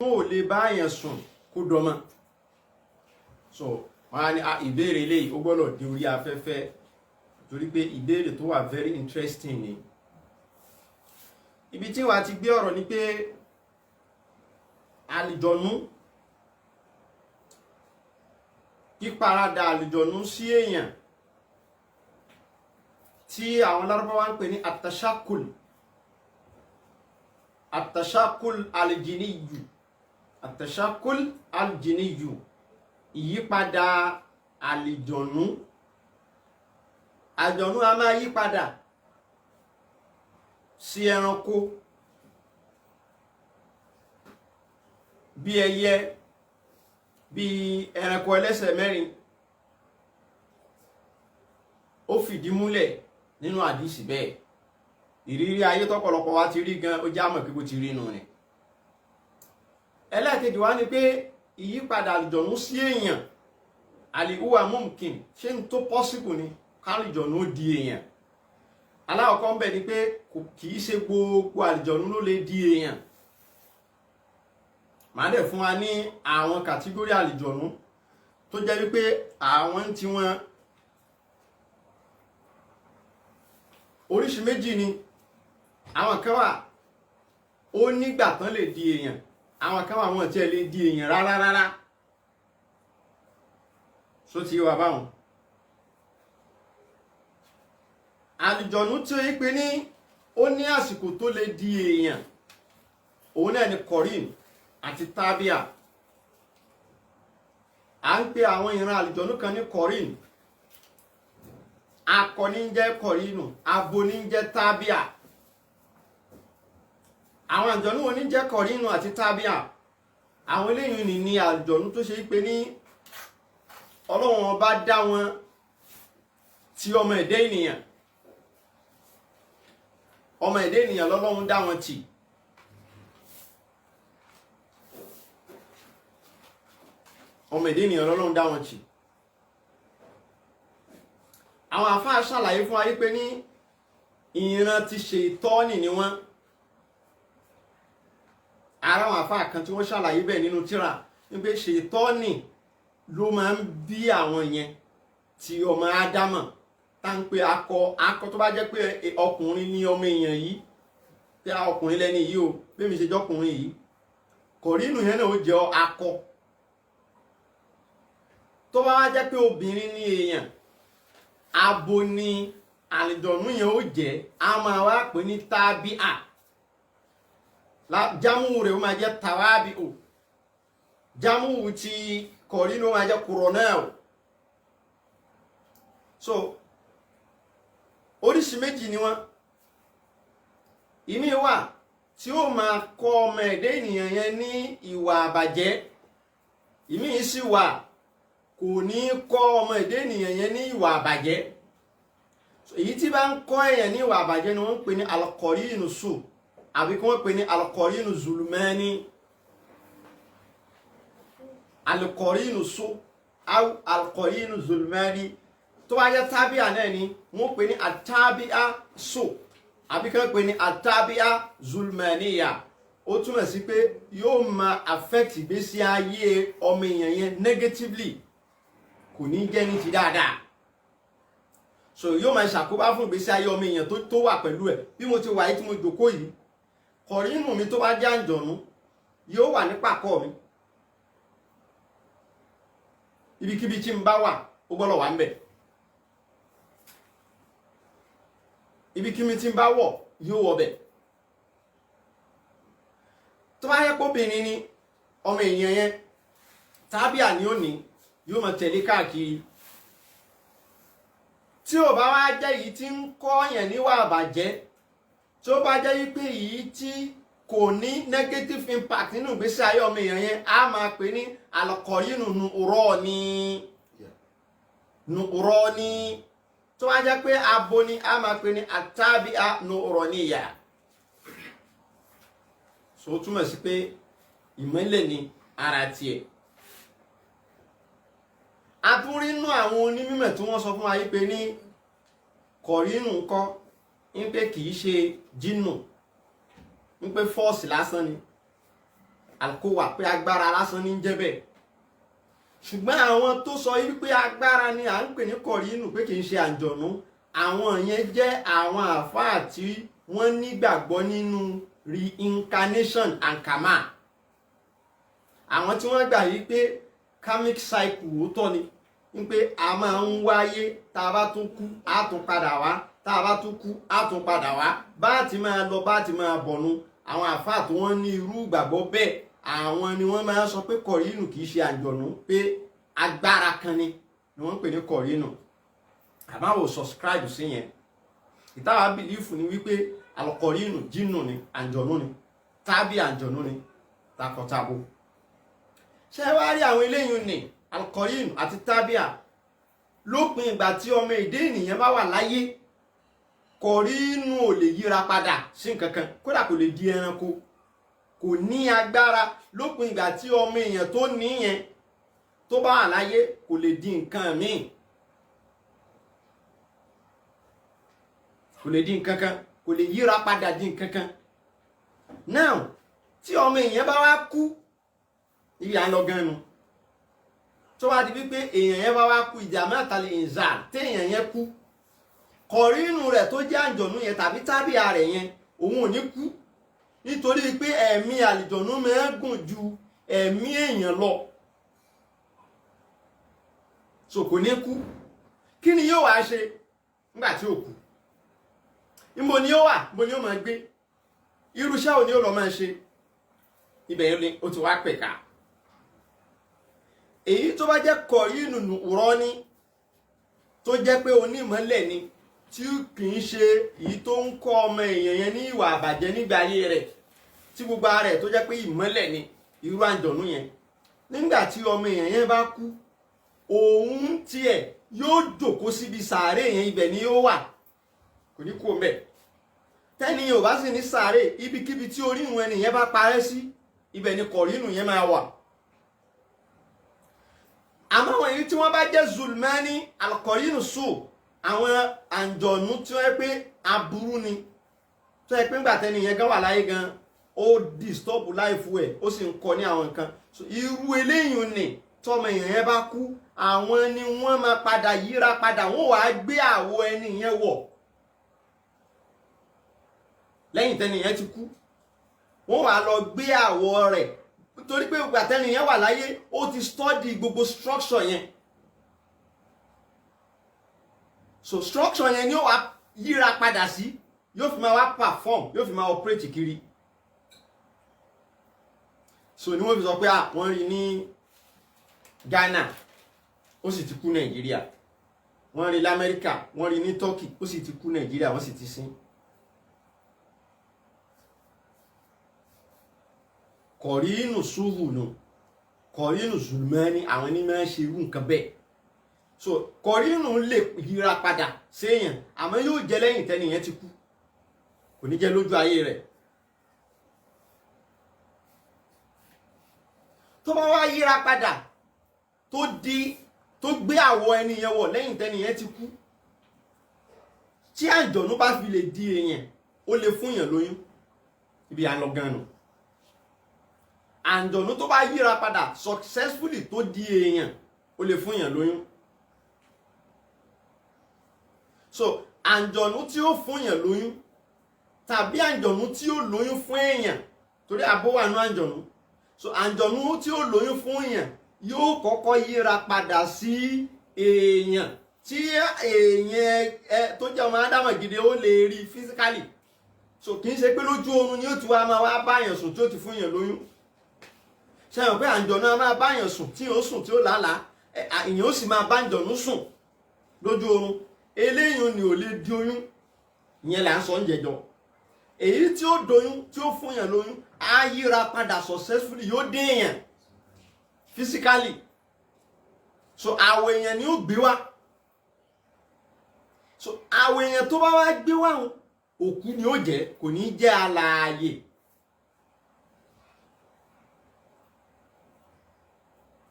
wọn ò lè bá yẹn sùn kó dọmọ. So wọn á ní ìbéèrè eléyìí ó gbọ́dọ̀ di orí afẹ́fẹ́ torí pé ìbéèrè tó wà very interesting ni. Ibi tí wàá ti gbé ọ̀rọ̀ ni pé àlìjọ̀nú, píparadà àlìjọ̀nú sí èèyàn tí àwọn Lárúbáwá ń pè ní àtàṣákùl aljiniyu, àtàṣákùl aljiniyu, ìyípadà àlìjọ̀nú. Àlìjọ̀nú a máa yípadà sí ẹranko bí ẹyẹ, bí ẹranko ẹlẹ́sẹ̀ mẹ́rin. Ó fìdí múlẹ̀ nínú àdísì bẹ́ẹ̀. Ìrírí ayé tọ́pọ̀lọpọ̀ wa ti rí gan, ó já mọ̀ pé bó ti rí nù ni. Ẹlẹ́ẹ̀kejì wá ni pé ìyípadà àlìjọ̀nú sí èèyàn, àlìhùwà mumkin, ṣé n tó possible ni kálìjọ̀nú ó di èèyàn? Aláwọ̀kọ́ ń bẹ̀ ni pé kìí ṣe gbogbo àlìjọ̀nú ló lè di èèyàn. Màá dẹ̀ fún wa ní àwọn kàtígórì àlìjọ̀nú tó jẹ́ wípé àwọn tí wọ́n oríṣi méjì ni. Àwọn kan wà ó nígbà tán lè di èèyàn, àwọn kan wà wọn tí ẹ lè di èèyàn rárá. So ti wà báwọn. Àlìjọ̀nú tí ó yí pé ní ó ní àsìkò tó lè di èèyàn, òun náà ni kọ̀rín àti tábíà. À ń pe àwọn ìran àlìjọ̀nú kan ní kọ̀rín. Akọ ní jẹ́ kọ̀rínù, abo ní jẹ́ tábíà. Àwọn àlìjọ̀nú wo ní jẹ́ kọ̀rínù àti tábíà? Àwọn eléyìí ni àlìjọ̀nú tó ṣe pé ní Ọlọ́run ọba dá wọn tí ọmọ ẹ̀dá ènìyàn. Ọmọ ẹ̀dá ènìyàn lọ́lọ́run dá wọn tì. Ọmọ ẹ̀dá ènìyàn lọ́lọ́run dá wọn tì. Àwọn àfáà ṣàlàyé fún wa wípé ní ìran ti Ṣẹ̀tánì ni wọ́n. Ara àwọn àfáà kan tí wọ́n ṣàlàyé bẹ́ẹ̀ nínú tírà wípé Ṣẹ̀tánì ló máa ń bí àwọn yẹn tí ọmọ Ádámọ̀ tá ń pe akọ tó bá jẹ́ pé ọkùnrin ní ọmọ èèyàn yìí, tí ọkùnrin lẹ́ni yìí o, bí mi ṣe jọ́kùnrin yìí, kọ̀rínù yẹn náà ó jẹ́ akọ. Tó bá wá jẹ́ pé obìnrin ní èèyàn, abo ni àlìjọ̀nú yẹn ó jẹ́, a máa wá pè ní tábíà. Jámù rẹ̀ ó máa jẹ́ tàwábíù. Jámù ti kọ̀rínù ó máa jẹ́ kùrọ̀náù. So oríṣi méjì ni wọ́n. Ìmí wà tí ó máa kọ́ ọmọ ẹ̀dá ènìyàn yẹn ní ìwà àbàjẹ́. Ìmí sì wà kò ní kọ́ ọmọ ẹ̀dá ènìyàn yẹn ní ìwà àbàjẹ́. Èyí tí bá ń kọ́ èèyàn ní ìwà àbàjẹ́ ni wọ́n ń pè ní alkọ̀rínù sù, àbí kí wọ́n pè ní alkọ̀rínù zulmani. Alkọ̀rínù sù au alkọ̀rínù zulmani. Tó bá jẹ́ tábíà náà ni wọ́n pè ní àtábíà sù, àbí kí wọ́n pè ní àtábíà zulmaniya. Ó túmọ̀ sí pé yóò máa affect ìgbésí ayé ọmọ èèyàn yẹn negatively, kò ní jẹ́ ní ti dáadáa. So yóò máa ṣàkóbá fún ìgbésí ayé ọmọ èèyàn tó wà pẹ̀lú ẹ̀. Bí mo ti wà yìí tí mo jókòó yìí, kọ̀rínù mi tó bá jẹ́ àǹjọ̀nú yóò wà ní pàkọ́ mi. Ibikíbi tí n bá wà ó gbọ́dọ̀ wà ń bẹ̀. Ibikíbi tí n bá wọ̀ yóò wọ̀ bẹ̀. Tó bá yẹ kóbìnrin ni ọmọ èèyàn yẹn, tábíà ni ó ní, yóò máa tẹ̀lé káàkiri. Tí ò bá wá jẹ́ èyí tí ń kọ́ yẹn níwà àbàjẹ́, tí ó bá jẹ́ wípé èyí tí kò ní negative impact nínú ìgbésí ayé ọmọ èèyàn yẹn, a máa pè ní alkọ̀rínù nùrọ́ọ̀ní. Tó bá jẹ́ pé abo ni, a máa pè ní àtábíà nùrọ̀níyà. So túmọ̀ sí pé ìmọ́lẹ̀ ni ara tiẹ̀. A tún rí nínú àwọn onímọ̀ tí wọ́n sọ fún wa yí pé ní kọ̀rínù ńkọ́, ń pé kìí ṣe jínù, ń pé fọ́ọ̀sì lásán ni. alquwa pé agbára lásán ní jẹ́ bẹ́ẹ̀ ṣùgbọ́n àwọn tó sọ wípé agbára ni à ń pè ní kọ̀rínù pé kì í ṣe àǹjọ̀nú àwọn yẹn jẹ́ àwọn àfáà tí wọ́n nígbàgbọ́ nínú reincarnation and karma àwọn tí wọ́n gbà wípé karmic cycle òótọ́ ni wípé a máa ń wáyé tá a bá tún kú á tún padà wá tá a bá tún kú á tún padà wá bá ti máa lọ bá ti máa bọ̀nu àwọn àfáà tí wọ́n ní irú ìgbàgbọ́ bẹ́ẹ̀ àwọn ni wọ́n máa ń sọ pé kọ̀rínù kì í ṣe àǹjọ̀nú pé agbára kan ni wọ́n ń pè ní kọ̀rínù àbáwò subscribe sí yẹn ìtawà bìlífù ni wípé alkọ̀rínù jínù ni àǹjọ̀nú ni tàbí àǹjọ̀nú ni takọtabo ṣé wá rí àwọn eléyìí ní alkọ̀rínù àti tábíà lópin ìgbà tí ọmọ èdè ènìyàn bá wà láyé kọ̀rínù ò lè yíra padà sí nǹkan kan kódà kò lè di ẹranko kò ní agbára lópin ìgbà tí ọmọ èèyàn tó níyẹn tó bá wà láyé kò lè di nǹkan míì kò lè di nǹkan kan kò lè yíra padà di nǹkan kan now tí ọmọ èèyàn bá wá kú ibi à ń lọ gan nu tó wá di wípé èèyàn yẹn bá wá kú ìjà mẹ́ta lè ń zà téèyàn yẹn kú kọ̀rínù rẹ̀ tó jẹ́ àǹjọ̀nú yẹn tàbí tábìà rẹ̀ yẹn òun ò ní kú nítorí pé ẹ̀mí àlìjọ̀nú máa ń gùn ju ẹ̀mí èèyàn lọ so kò ní kú kí ni yóò wá ṣe nígbà tí ó kú níbo ni ó wà níbo ni ó máa gbé irúṣẹ́ ò ní ó lọ máa ṣe ibẹ̀ yẹn ni ó ti wá pẹ̀ka èyí tó bá jẹ́ kọ̀rínù nùrọ́ní tó jẹ́ pé onímọ̀lẹ̀ ni tí kì í ṣe èyí tó ń kọ́ ọmọ èèyàn yẹn ní ìwà àbàjẹ́ nígbà ayé rẹ̀ tí gbogbo ara rẹ̀ tó jẹ́ pé ìmọ̀lẹ̀ ni irú àǹjọ̀nú yẹn nígbà tí ọmọ èèyàn yẹn bá kú òun tiẹ̀ yóò jókòó síbi sàárè yẹn ibẹ̀ ni yóò wà kò ní kú ọmọ ẹ̀ tẹ́ni yóò bá sì ní sàárè ibikíbi tí orí ìwọ̀n ẹnìyẹn bá parẹ́ sí ibẹ̀ ni kọ̀rínù yẹn máa wà àmọ́ àwọn èyí tí wọ́n bá jẹ́ zulmani alkọ̀rínù sùn àwọn àǹjọ̀nú tí wọ́n yẹ pé aburú ni tó yẹ pé ńgbà tẹ́ni yẹn gan wà láyé gan ó disturb life ẹ̀ ó sì ń kọ ní àwọn nǹkan so irú eléyìí ni tọmọ èèyàn yẹn bá kú àwọn ni wọ́n máa padà yíra padà wọ́n wàá gbé àwọ̀ ẹni yẹn wọ̀ lẹ́yìn tẹ́ni yẹn ti kú wọ́n wàá lọ gbé àwọ̀ rẹ̀ torí pé ìgbà tẹ́ni yẹn wà láyé ó ti study gbogbo structure yẹn so structure yẹn ni ó wá yíra padà sí yóò fi máa wá perform yóò fi máa operate kiri so ni wọ́n fi sọ pé wọ́n rí ní Ghana ó sì ti kú Nàìjíríà wọ́n rí l'Amẹ́ríkà wọ́n rí ní Turkey ó sì ti kú Nàìjíríà wọ́n sì ti sin kọ̀rínù súhùnù kọ̀rínù zulmani àwọn ní máa ń ṣe irú nǹkan bẹ́ẹ̀ so kọ̀rínù lè yíra padà séèyàn àmọ́ yóò jẹ́ lẹ́yìn tẹ́ni yẹn ti kú kò ní jẹ́ lójú ayé rẹ̀ tó bá wá yíra padà tó gbé àwọ̀ ẹni yẹn wọ̀ lẹ́yìn tẹ́ni yẹn ti kú tí àǹjọ̀nú bá fi lè di èèyàn ó lè fún èèyàn lóyún ibi à ń lọ gan-an àǹjọ̀nú tó bá yíra padà successfully tó di èèyàn ó lè fún èèyàn lóyún so àǹjọ̀nú tí ó fún èèyàn lóyún tàbí àǹjọ̀nú tí ó lóyún fún èèyàn torí abo wà nínú àǹjọ̀nú so àǹjọ̀nú tí ó lóyún fún èèyàn yóò kọ́kọ́ yíra padà sí èèyàn tí èèyàn tó jẹ́ ọmọ ádámọ̀ gidi ó lè rí physically so kì í ṣe pé lójú oorun ni ó ti wá máa wá báyàn sùn tí ó ti fún èèyàn lóyún ṣe hàn pé àǹjọ̀nú a máa báyàn sùn tí ó sùn tí ó lálàá èèyàn ó sì máa bá àǹjọ̀nú sùn lójú oorun eléyìí ni ò lè di oyún ìyẹn là ń sọ ń jẹjọ èyí tí ó doyún tí ó fún èèyàn lóyún á yíra padà successfully yóò dé èèyàn physically so àwọ̀ èèyàn ni ó gbé wá so àwọ̀ èèyàn tó bá wá gbé wá òkú ni ó jẹ́ kò ní jẹ́ alààyè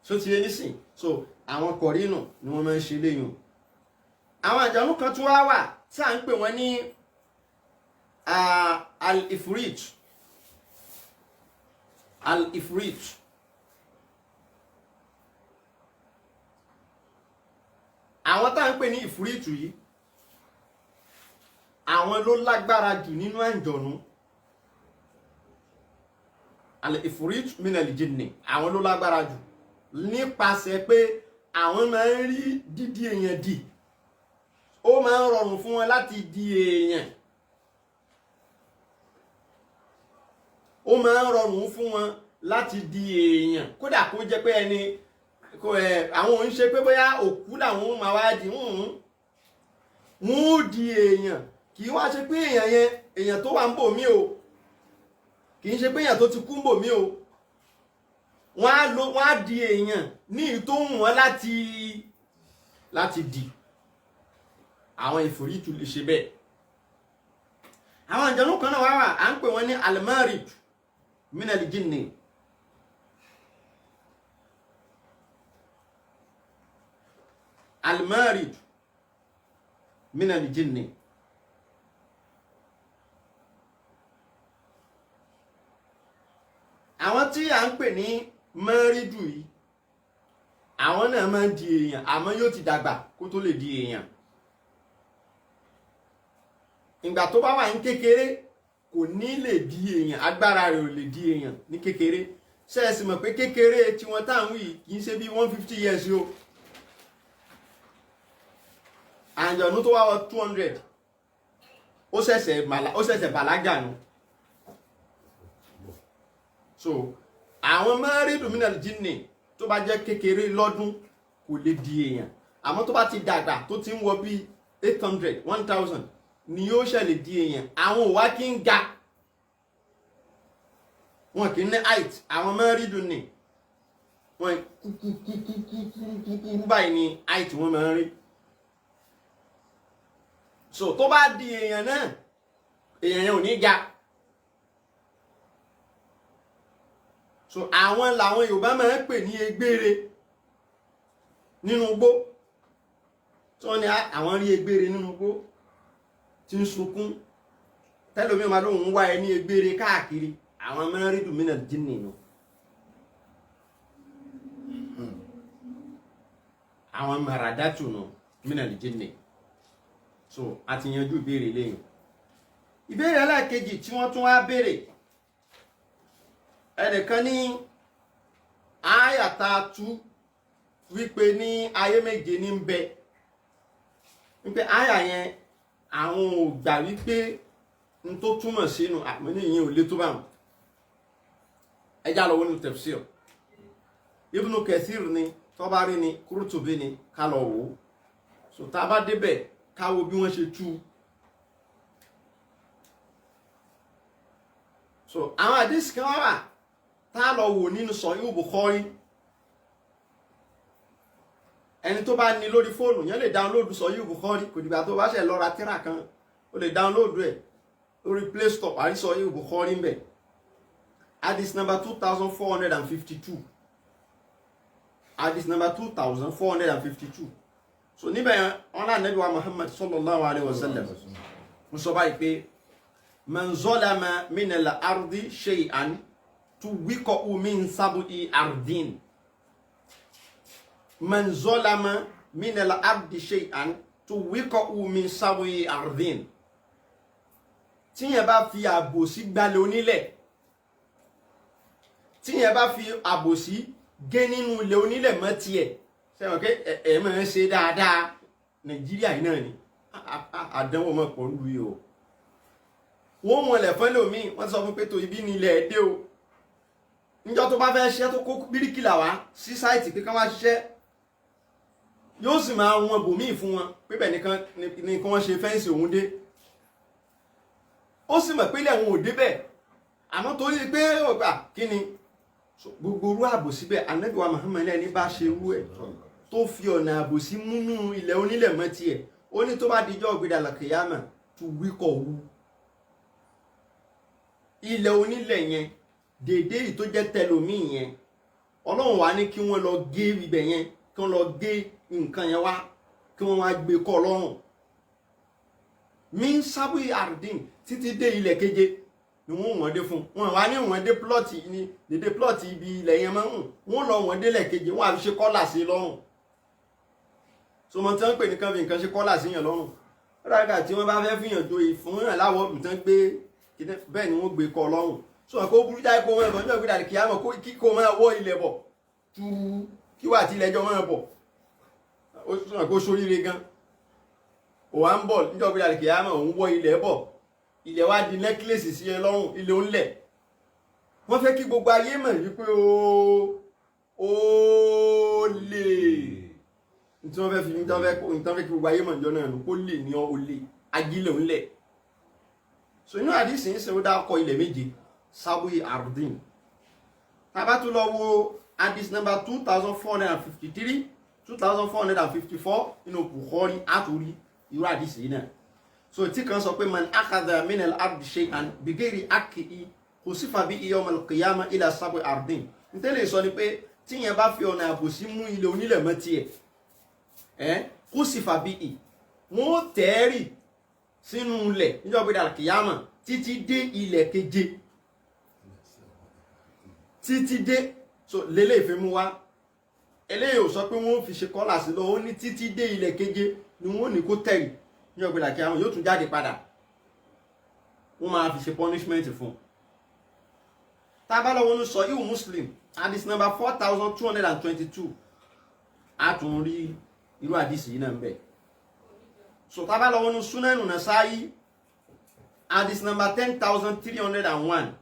so ti yé nísìn so àwọn kọ̀rínù ni wọ́n máa ń ṣe léyìn àwọn àjọ̀nú kan tún wá wà tí à ń pè wọ́n ní al-ifrit al-ifrit. Àwọn tá ń pè ní ìfúrítù yìí àwọn ló lágbára jù nínú àǹjọ̀nú. Al-ifrit min al-jinni àwọn ló lágbára jù nípasẹ̀ pé àwọn máa ń rí dídí èèyàn dì. Ó máa ń rọrùn fún wọn láti di èèyàn. Ó máa ń rọrùn fún wọn láti di èèyàn kódà kó jẹ́ pé ẹni àwọn ò ń ṣe pé bóyá òkú làwọn máa wá di wọ́n ó di èèyàn. Kì í wá ṣe pé èèyàn yẹn èèyàn tó wà ń bò mí o, kì í ṣe pé èèyàn tó ti kú ń bò mí o. Wọ́n á di èèyàn ní ìtò wọn láti di. Àwọn ìfòrítù lè ṣe bẹ́ẹ̀. Àwọn àjọ̀nú kan náà wà à ń pè wọ́n ní al-marid min al-jinni. Al-marid min al-jinni. Àwọn tí à ń pè ní mẹ́rídù yìí àwọn náà máa ń di èèyàn àmọ́ yóò ti dàgbà kó tó lè di èèyàn. Ìgbà tó bá wà ní kékeré kò ní lè di èèyàn, agbára rẹ̀ ò lè di èèyàn ní kékeré. Ṣé ẹ sì mọ̀ pé kékeré tí wọ́n tá ń wí kì í ṣe bí 150 years o. Àǹjọ̀nú tó wá wọ 200 ó ṣẹ̀ṣẹ̀ bàlágà nù. So àwọn mẹ́rìndùn min al-jinni tó bá jẹ́ kékeré lọ́dún kò lè di èèyàn, àmọ́ tó bá ti dàgbà tó ti ń wọ bí 800 1000 ni yóò ṣẹlẹ̀ di èèyàn. Àwọn ò wá kí ń ga, wọn kì í ní height. Àwọn mẹ́rìndùn ni wọn kúkú báyìí ni height wọn máa ń rí. So tó bá di èèyàn náà èèyàn yẹn ò ní ga. So àwọn làwọn Yorùbá máa ń pè ní egbére nínú igbó. Tí wọ́n ní àwọn rí egbére nínú igbó tí ń sunkún, tẹ́lómi máa lóun wá ẹ ní egbére káàkiri. Àwọn mẹ́rìndùn min al-jinni nù. Àwọn maradatu nù min al-jinni. So a ti yanjú ìbéèrè lẹ́yìn. Ìbéèrè ẹlẹ́ẹ̀kejì tí wọ́n tún wá béèrè, ẹnìkan ní àyàtà tú wípé ní ayé méje ní ń bẹ, wípé àyà yẹn àwọn ò gbà wípé n tó túmọ̀ sínú àmì níyìn ò lé tó bá wọn. Ẹjá lọ wọnú tafsir Ibn Kathir ni, Tabari ni, Qurtubi ni, ká lọ wò. So tá bá débẹ̀ ká wo bí wọ́n ṣe tú. So àwọn àdísì kan wà tá lọ wò nínú Sahih Bukhari. Ẹni tó bá ní lórí fóònù yẹn lè download Sahih Bukhari, kò dìgbà tó bá ṣe lọ ra tírà kan ó lè download ẹ̀ lórí Play Store, àrí Sahih Bukhari ń bẹ. Hadith number 2452. Hadith number 2452. So níbẹ̀ wọn náà Ànábì wa Muhammad sallallahu alaihi wasallam ń sọ báyìí pé man zalama min al-ardi shay'an tuwiqa'u min sab'i ardin. Man zalama min al-ardi shay'an tuwiqa'u min sab'i ardin. Tí yẹn bá fi àbòsí gbalẹ̀ onílẹ̀, tí yẹn bá fi àbòsí gé nínú ilẹ̀ onílẹ̀ mọ́ tiẹ̀, ṣé wọ́n ké ẹ̀ máa ń ṣe dáadáa. Nàìjíríà yìí náà ni àdánwò mọ̀ pọ̀ ń lu yìí o. Wọ́n mọ̀ lẹ̀ fẹ́ lómi, wọ́n sọ fún pé tó ibi ní ilẹ̀ ẹ̀dẹ́ o. Níjọ́ tó bá fẹ́ ṣiṣẹ́ tó kó bíríkìlà wá sí sáìtì pé ká wá ṣiṣẹ́, yóò sì máa wọn bòmíì fún wọn pé bẹ́ẹ̀ ni kí wọ́n ṣe fẹ́ǹsì òun dé. Ó sì mọ̀ pé ilẹ̀ wọn ò débẹ̀, àmọ́ torí pé ọgbà kí ni gbogbo orú àbòsí bẹ́ẹ̀. Ànábì wa Muhammad ní bá ṣe rú ẹ̀ tó fi ọ̀nà àbòsí múnú ilẹ̀ onílẹ̀ mọ́ tiẹ̀, ó ní tó bá dijọ́ ògbédà làkèyàmà tó wíkọ̀ wú. Ilẹ̀ onílẹ̀ yẹn dédé yìí tó jẹ́ tẹlòmí yẹn, Ọlọ́run wá ní kí wọ́n lọ gé ibẹ̀ yẹn, kí wọ́n lọ gé nǹkan yẹn wá, kí wọ́n wá gbé kọ́ lọ́rùn. Min sábì àrdín títí dé ilẹ̀ keje ni wọ́n wọ́n dé fún wọn wá ní wọ́n dé plọ́ọ̀tì ní dédé plọ́ọ̀tì ibi ilẹ̀ yẹn máa ń wọ́n lọ wọ́n délẹ̀ kejì wọ́n á fi ṣe kọ́là sí lọ́rùn so mo ti ń pè ní kan fi nǹkan ṣe kọ́là sí yàn lọ́rùn rákà tí wọ́n bá fẹ́ fìyàn joyè fún yàn láwọ̀ nǹkan gbé bẹ́ẹ̀ ni wọ́n gbé kọ́ lọ́rùn so kó burú jáde kó wọn bọ̀ nígbà gbéra kí á mọ̀ kó máa wọ́ ilẹ̀ bọ̀ túrú kí wà tí ilẹ̀ ẹjọ́ máa bọ̀ ó sọ̀rọ̀ kó sóríire gan òwà ń bọ̀ níjọ́ gbéra kí á mọ̀ òun wọ́ ilẹ̀ bọ̀ ilẹ̀ wá di necklace sí ẹ lọ́rùn ilẹ̀ ó ń lẹ̀ wọ́n fẹ́ kí gbogbo ayé mọ̀ wípé ó lè tí wọ́n fẹ́ fi nǹkan fẹ́ kí gbogbo ayé mọ̀ níjọ́ náà nù kó lè ní ó lè agílẹ̀ ó ń lẹ̀ so inú àdìsí ń ṣe ó dákọ̀ ilẹ̀ méje sábúyì ardin tàbá tún lọ wo hadith number 2453 2454 inú Bukhari àtúrí irú àdìsí yìí náà so tí kan sọ pé man akhadha min al-ardi shay'an bighairi haqqihi khusifa bihi yawm al-qiyamah ila sab'i ardin ntẹ́lẹ̀ sọ ni pé tí yẹn bá fi ọ̀nà àbòsí mú ilẹ̀ onílẹ̀ mọ́ tiẹ̀ khusifa bihi wọ́n tẹ́ẹ̀rì sínú ilẹ̀ níjọ́ gbé al-qiyamah títí dé ilẹ̀ keje títí dé so lélẹ̀ ìfẹ́ mú wá eléyìí ò sọ pé wọ́n fi ṣe kọ́là sí lọ ó ní títí dé ilẹ̀ keje ni wọ́n ní kó tẹ̀rì ní ọgbẹ̀dà kí àwọn yóò tún jáde padà wọ́n máa fi ṣe punishment fún tábàlọ́wọ́ ní sọ ìwù Muslim hadith number 4222 a tún rí irú hadith yìí náà ń bẹ so tábàlọ́wọ́ ní Sunanu Nasa'i hadith number 10301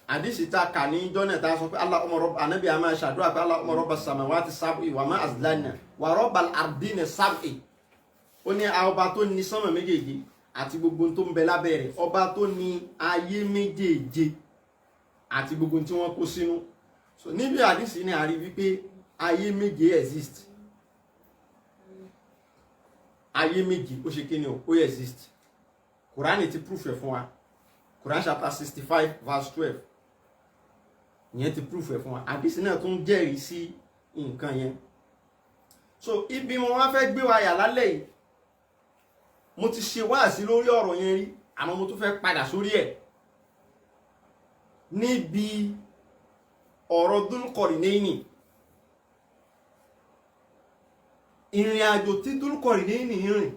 hadith ta kà ní jọ́nà ta sọ pé Allahumma rabb anabi a máa ṣàdúrà pé Allahumma rabba samawati sab'i wa ma azlanna wa rabbal ardina sab'i ó ní ọba tó ní sánmà méjèèje àti gbogbo tó ń bẹ lábẹ́ rẹ̀ ọba tó ní ayé méjèèje àti gbogbo tí wọ́n kó sínú so níbi àdìsí ni a rí wípé ayé méje exist ayé méje ó ṣe kíni ó exist Kùránì ti proof ẹ̀ fún wa Quran chapter 65 verse 12 ìyẹn ti proof ẹ̀ fún wa àdìsí náà tún jẹ́rìí sí nǹkan yẹn so ibi wọn wá fẹ́ gbé wa yà lálẹ́ yìí mo ti ṣe wáàsí lórí ọ̀rọ̀ yẹn rí àmọ́ mo tún fẹ́ padà sórí ẹ̀ níbi ọ̀rọ̀ Dulqarnaini ìrìn àjò tí Dulqarnaini rìn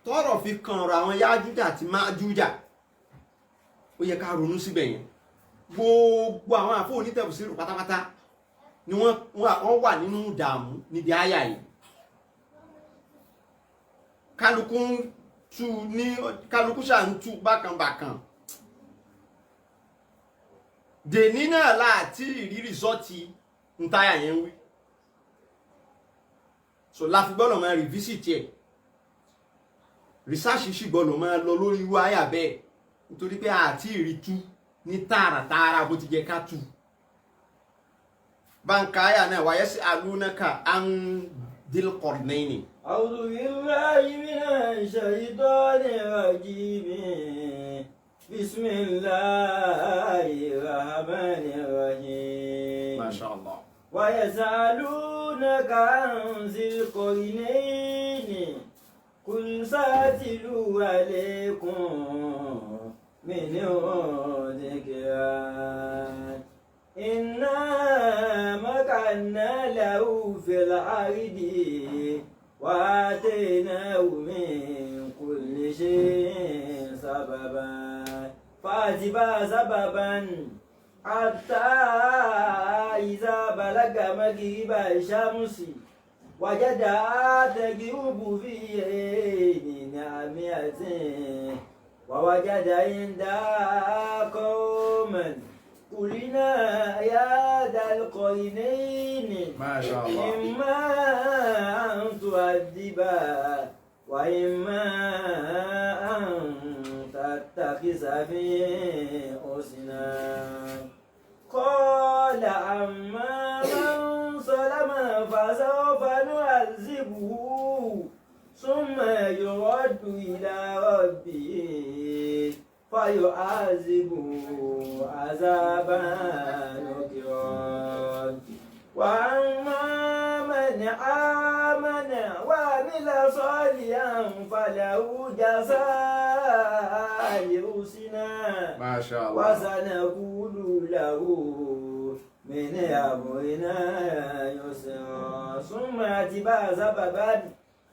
tọ́rọ̀ fi kan ọ̀rọ̀ àwọn Yájújà àti Májújà ó yẹ ká ronú síbẹ̀ yẹn gbogbo àwọn àfọ onítẹ̀fùsírù pátápátá ni wọ́n wà nínú ìdààmú níbi àyà yìí kálukú ṣà ń tú bákanbàkan dèní náà láti rí rìsọ́ọ̀tì ntáyà yẹn wí so láfi gbọ́dọ̀ máa rìvísìtì ẹ̀ rìsáàṣì sì gbọ́dọ̀ máa lọ lórí irú àyà bẹ́ẹ̀ nítorí pé àti ìrìtú ní tààràtààrà bó ti jẹ ká tú báńkà àyà náà wáyé sí alúnáka an Dulqarnaini. A'udhu billahi minash shaitanir rajim. Bismillahir rahmanir rahim. Masha Allah. Wa yas'alunaka an Dulqarnaini. Qul sa'atlu alaykum minhu dhikran. Inna makanna lahu fil ardi wa atainahu min kulli shay'in sababan fa'tiba sababan hatta iza balaga magriba shamsi wajada tagrubu fi aynin amiyatin wa wajada inda qauman قلنا يا ذا القرنين ما شاء الله إما أن تؤدبا وإما أن تتخذ في حسنا قال أما من ظلم فسوف نعذبه ثم يرد إلى ربه فيعذبه عذابا نكرا وأما من آمن وعمل صالحا فله جزاء الحسنى ما شاء الله. وسنقول له من أمرنا يسرا ثم أتبع سببا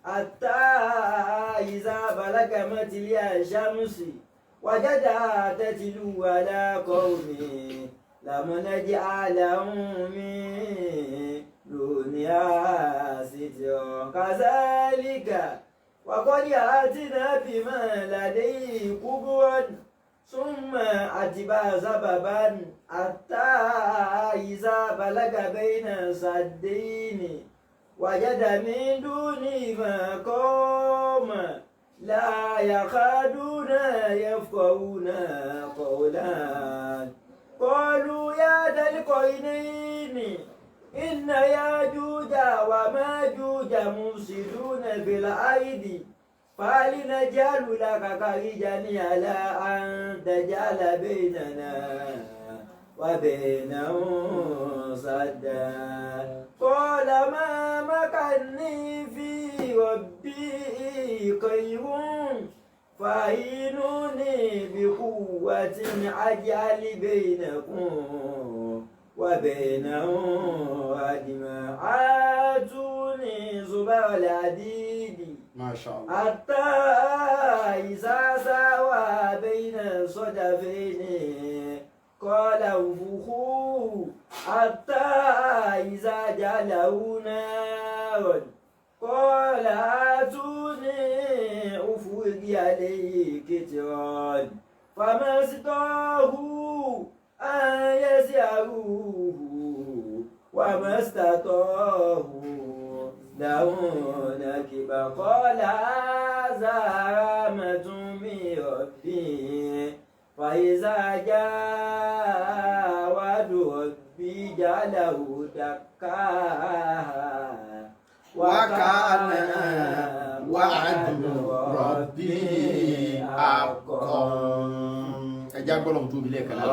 حتى إذا بلغ مطلع الشمس وجدها تتلو على قوم لم نجعل لهم من دونها سترا كذلك وقد آتنا بما لديه كبرا ثم أتبع سببا حتى إذا بلغ بين السدين وجد من دونهما قوما لا يكادون يفقهون قولا قالوا يا ذا القرنين إن ياجوج وماجوج مفسدون في الأرض فهل نجعل لك خرجا على أن تجعل بيننا وبينهم سدا قال ما مكني في ربي خير فأعينوني بقوة أجعل بينكم وبينهم ردما آتوني زبر الحديد ما شاء الله. حتى إذا ساوى بين الصدفين قال انفخوا حتى إذا جعله نارا قال آتوني أفرغ عليه قطرا فما استطاعوا أن يسيروه وما استطاعوا له نكبا قال هذا رحمة من ربي فإذا جاء وعد ربي جعله دكا وكان وعد ربي حقا. ẹja gbọ́dọ̀ tó bilẹ̀ kan náà.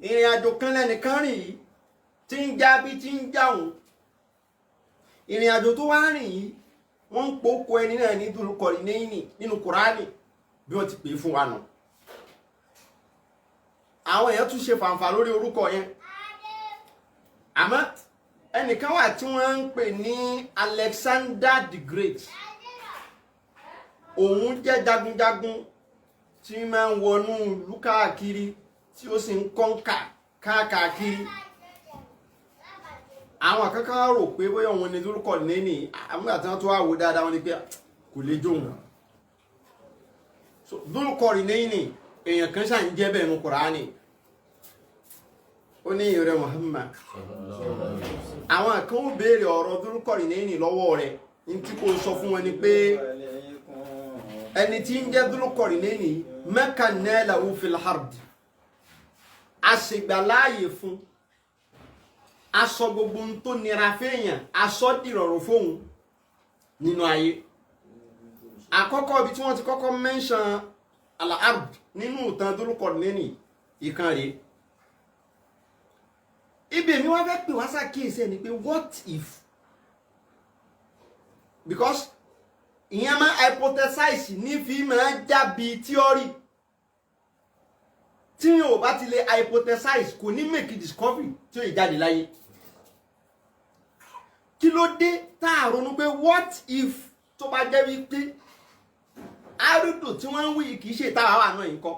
ìrìn àjò kan lẹ́nìkan rìn yìí tí ń já bí tí ń jáhùn. ìrìn àjò tó wá rìn yìí wọ́n ń pòkó ẹni náà ní Dhul-Qarnayn nínú Kùránì bí wọ́n ti pè é fún wa nù. àwọn èèyàn tún ṣe fàǹfà lórí orúkọ yẹn. àmọ́ ẹnìkan wà tí wọ́n ń pè ní Alexander the Great. òun jẹ́ jagunjagun tí máa ń wọnú ìlú káàkiri tí ó sì ń kọ́ńkà káàkiri. àwọn kankan rò pé bóyá òun ni Dhul-Qarnayn àmúgbà tí wọ́n tó wá wò dáadáa wọn ni pé kò lè jóun. Dhul-Qarnayn èèyàn kan ṣáà ń jẹ́ bẹ́ẹ̀ ní Kùránì. ó ní ìrẹ Muhammad àwọn kan ó béèrè ọ̀rọ̀ Dhul-Qarnayn lọ́wọ́ rẹ̀ ní tí kò sọ fún wọn ni pé ẹni tí ń jẹ́ Dhul-Qarnayn makanna lahu fil ard àṣègbàláàyè fún aṣọ gbogbo tó nira fẹ́yàn aṣọ dìrọ̀rùn fóun nínú ayé. àkọ́kọ́ ibi tí wọ́n ti kọ́kọ́ mention al-ard nínú ìtàn Dhul-Qarnayn ìkan rèé. ibi èmi wá fẹ́ pè wá ṣàkíyèsí ẹni pé what if, because ìyẹn máa hypothesize ní fi máa jábí theory tí yóò bá ti lè hypothesize kò ní make discovery tí ó yẹ jáde láyé. kí ló dé tá a ronú pé what if tó bá jẹ́ wípé àrídù tí wọ́n ń wí kì í ṣe táwa wà náà yìí kọ́.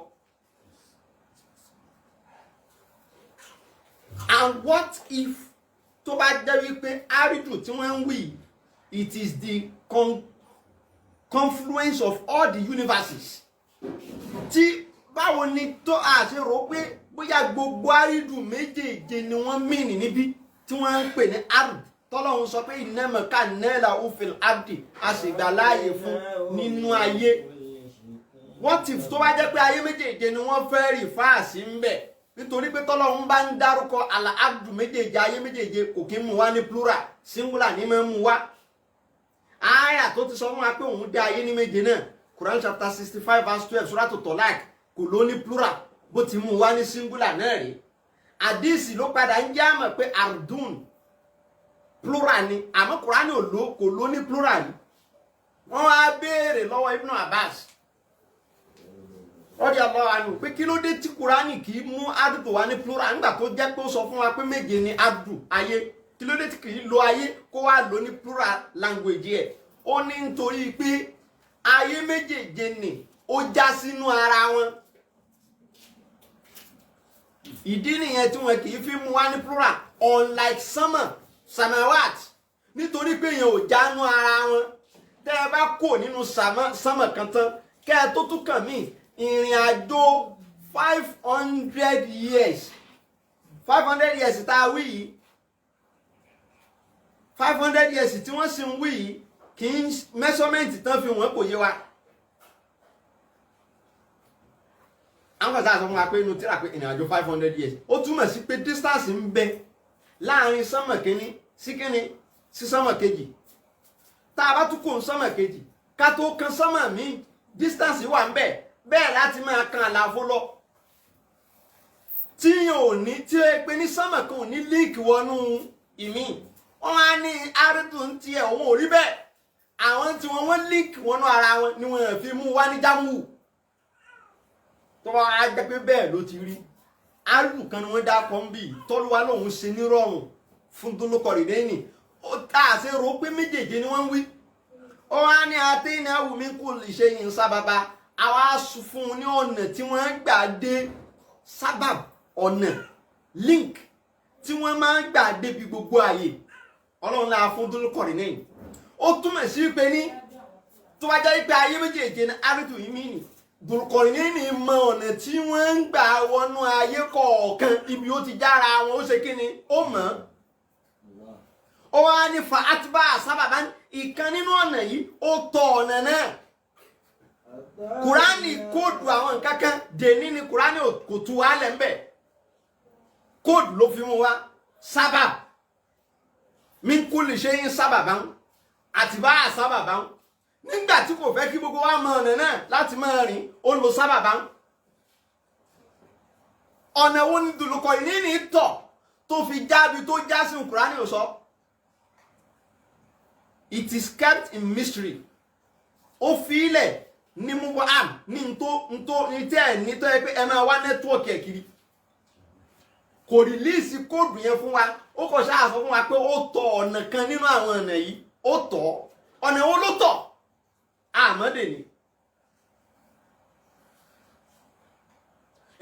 And what if tó bá jẹ́ wípé àrídù tí wọ́n ń wí it is the confluence of all the universes. tí báwo ni tó a ṣe rò pé bóyá gbogbo àrídù méjèèje ni wọ́n mìíní níbí tí wọ́n ń pè ní ard tọ́lọ́run sọ pé innama kanna lahu fil ardi a sì gbà láàyè fún nínú ayé. what if tó bá jẹ́ pé ayé méjèèje ni wọ́n fẹ́ rí fáàsì ń bẹ̀ nítorí pé tọ́lọ́run bá ń dárúkọ al-ardu méjèèje ayé méjèèje kò kí ń mú wá ní plural singular ní máa ń mú wá. àyà tó ti sọ fún wa pé òun dá ayé ní méje náà Quran chapter 65 verse 12 Suratu Talaq kò ló ní plural bó ti mú wá ní singular náà rí. àdìsí ló padà ń jẹ́ àmọ̀ pé ardun plural ni àmọ́ Quran kò ló ní plural ni. wọ́n wá béèrè lọ́wọ́ Ibn Abbas radiyallahu anhu pé kí ló dé tí Kùránì kì í mú adùn wá ní plural nígbà tó jẹ́ pé ó sọ fún wa pé méje ni adùn ayé, kí ló dé tí kì í lo ayé kó wá lò ní plural language ẹ̀. Ó ní nítorí pé ayé méjèèje ni ó já sínú ara wọn. Ìdí nìyẹn tí wọn kì í fi mú wá ní plural unlike samawat, nítorí pé yẹn ò jánu ara wọn. Tẹ́ ẹ bá kó nínú sánmọ̀ kan tán kẹ́ ẹ tó tún kàn mí, ìrìn àjò 500 years tá a wí yìí, 500 years tí wọ́n sì ń wí yìí kì í measurement tán fi wọ́n kò yé wa. Àwọn kan sáà sọ fún wa pé inú tíra pé ìrìn àjò 500 years ó túmọ̀ sí pé distance ń bẹ láàrin sánmọ̀ kínní sí sánmọ̀ kejì. Tá a bá tún kó sánmọ̀ kejì ká tó kan sánmọ̀ míì, distance wà ń bẹ bẹ́ẹ̀ láti máa kan àlàfo lọ. Tí yẹn ò ní tí ó pé ní sánmọ̀ kan ò ní link wọnú ìmí, wọ́n á ní àrídùn tí ẹ̀ òun ò rí bẹ́ẹ̀. Àwọn tí wọ́n link wọnú ara wọn ni wọ́n fi mú wá ní jámù. Tó wá á jẹ́ pé bẹ́ẹ̀ ló ti rí. Àrídùn kan ni wọ́n dá pọ̀ ń bì tọ́lúwa lòun ṣe nírọ̀rùn fún Dulqarnaini. Ó tá a ṣe rò pé méjèèjì ni wọ́n ń wí. Ó wá ní ataynahu min kulli shay'in sababa. Àwa fún un ní ọ̀nà tí wọ́n gbà dé sábàb, ọ̀nà link tí wọ́n máa ń gbà débi gbogbo ààyè. Ọlọ́run náà fún Dulqarnaini. Ó túmọ̀ sí pé ní tó wá jẹ́ pé ayé méjèèjì ní àrídùn yìí mí nì. Dulqarnaini mọ ọ̀nà tí wọ́n ń gbà wọnú ayé kọ̀ọ̀kan ibi ó ti jára wọn ó ṣe kí ni ó mọ̀. Ó wá ní fa atba sábàbá ìkan nínú ọ̀nà yìí ó tọ̀ ọ̀nà náà. Kùránì kóòdù àwọn nǹkan kan dèní ni Kùránì kò tú wá lẹ̀ ń bẹ̀. Kóòdù ló fi mú wá sábàb min kulli shay'in sábàbá àtibá sábàbá. Nígbà tí kò fẹ́ kí gbogbo wa mọ ọ̀nà náà láti máa rìn ó lo sábàbá. Ọ̀nà wo ni Dulqarnaini tọ̀ tó fi jábi tó já sí Kùránì ò sọ. It is kept in mystery. Ó fi ilẹ̀ ní mubham ní ní tẹ́ ẹ̀ ní tọ́ ẹ pé ẹ máa wá nẹ́tíwọ̀kì ẹ̀ kiri. Kò rìlíìsì kóòdù yẹn fún wa, ó kọ̀ ṣáà sọ fún wa pé ó tọ̀ ọ̀nà kan nínú àwọn ọ̀nà yìí, ó tọ̀ ọ̀nà wo ló tọ̀? Àmọ́dé ni.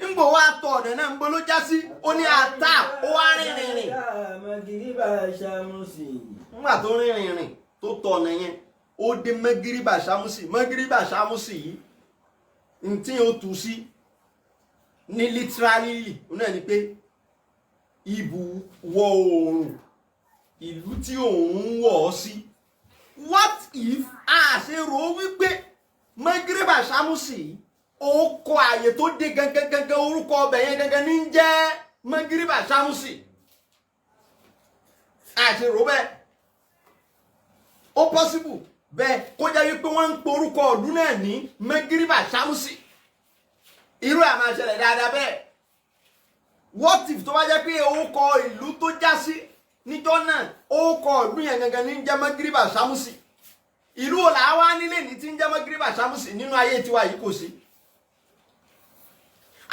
Ńgbò wá tọ̀ ọ̀nà náà ń bọ́ ló já sí, ó ní ata, ó wá rìnrìn. Nígbà tó rìnrìn tó tọ̀ ọ̀nà yẹn, ó dé Magriba Shamusi. Magriba Shamusi yìí ntí ó tú sí ní literally náà ni pé ibùwọ̀ oòrùn, ìlú tí oòrùn wọ̀ ọ́ sí. What if a ṣe rò wípé Magriba Shamusi ó kọ àyè tó dé gangan orúkọ ọbẹ̀ yẹn gangan ní jẹ́ Magriba Shamusi? A ṣe rò bẹ́ẹ̀. Ó possible bẹ́ẹ̀ kó jẹ́ wípé wọ́n ń porúkọ ọdún náà ní Magriba Shamusi. Irú ẹ̀ máa ṣẹlẹ̀ dáadáa bẹ́ẹ̀. What if tó bá jẹ́ pé orúkọ ìlú tó já sí níjọ́ náà orúkọ ọdún yẹn gangan ní jẹ́ Magriba Shamusi? Ìlú ọ̀la wá nílé ní tí ń jẹ́ Magriba Shamusi nínú ayé tiwa yìí kò sí.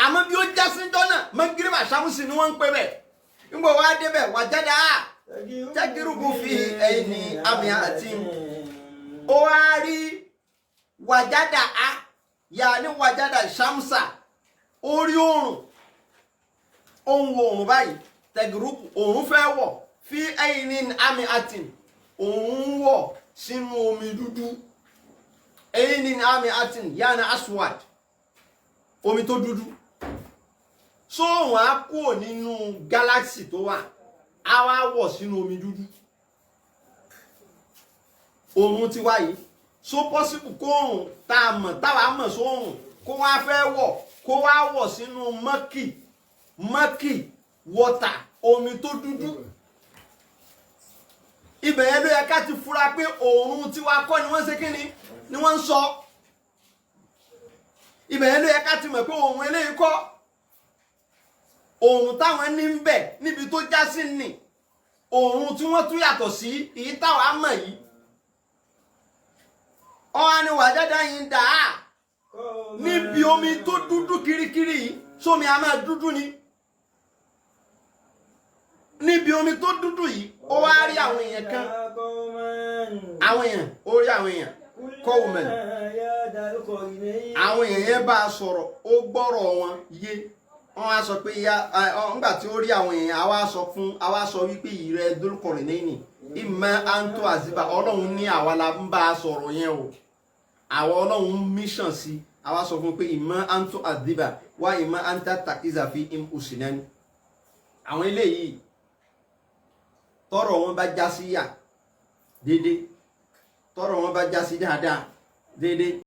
Àmọ́ bí ó já sí níjọ́ náà Magriba Shamusi ni wọ́n ń pè bẹ́ẹ̀. Nígbà wá débẹ̀ wàjáde tagirubu fi ẹni àmì àti ó wá rí wàjádà á yà ní wàjádà Shamsa orí oòrùn ohun oòrùn báyìí tagirubu oòrùn fẹ́ wọ̀ fi ẹni àmì àti oòrùn wọ̀ sínú omi dúdú ẹni àmì àti yà ní aswad omi tó dúdú. So wọ́n á kúrò nínú galaxy tó wà á wá wọ̀ sínú omi dúdú. Oòrùn ti wá yìí so possible kó oòrùn táwa mọ̀ sóòrùn kó wá fẹ́ wọ̀ kó wá wọ̀ sínú murky water omi tó dúdú. Ibẹ̀ yẹn ló yẹ ká ti fura pé oòrùn tiwa kọ́ ni wọ́n ṣe kíni ni wọ́n ń sọ. Ibẹ̀ yẹn ló yẹ ká ti mọ̀ pé oòrùn eléyìí kọ́ oòrùn táwọn ní ń bẹ̀ níbi tó já sí ni oòrùn tí wọ́n tún yàtọ̀ sí èyí táwa mọ̀ yìí. Ọ̀hún ni wàjáde yìí ń dà á níbi omi tó dúdú kirikiri yìí sómi a máa dúdú ni níbi omi tó dúdú yìí ó wá rí àwọn èèyàn kan àwọn èèyàn ó rí àwọn èèyàn qawman àwọn èèyàn yẹn bá a sọ̀rọ̀ ó gbọ́rọ̀ wọn yé wọ́n á sọ pé nígbà tí ó rí àwọn èèyàn àwa sọ wípé ìrẹ Dhul-Qarnayn imma an tu'azziba ọlọ́run ní àwa la ń bá a sọ̀rọ̀ yẹn o àwa ọlọ́run mission sí àwa sọ fún pé imma an tu'azziba wa imma an tattakhidha fihim husnan àwọn eléyìí tọrọ wọn bá já sí yà déédéé tọrọ wọn bá já sí dáadáa déédéé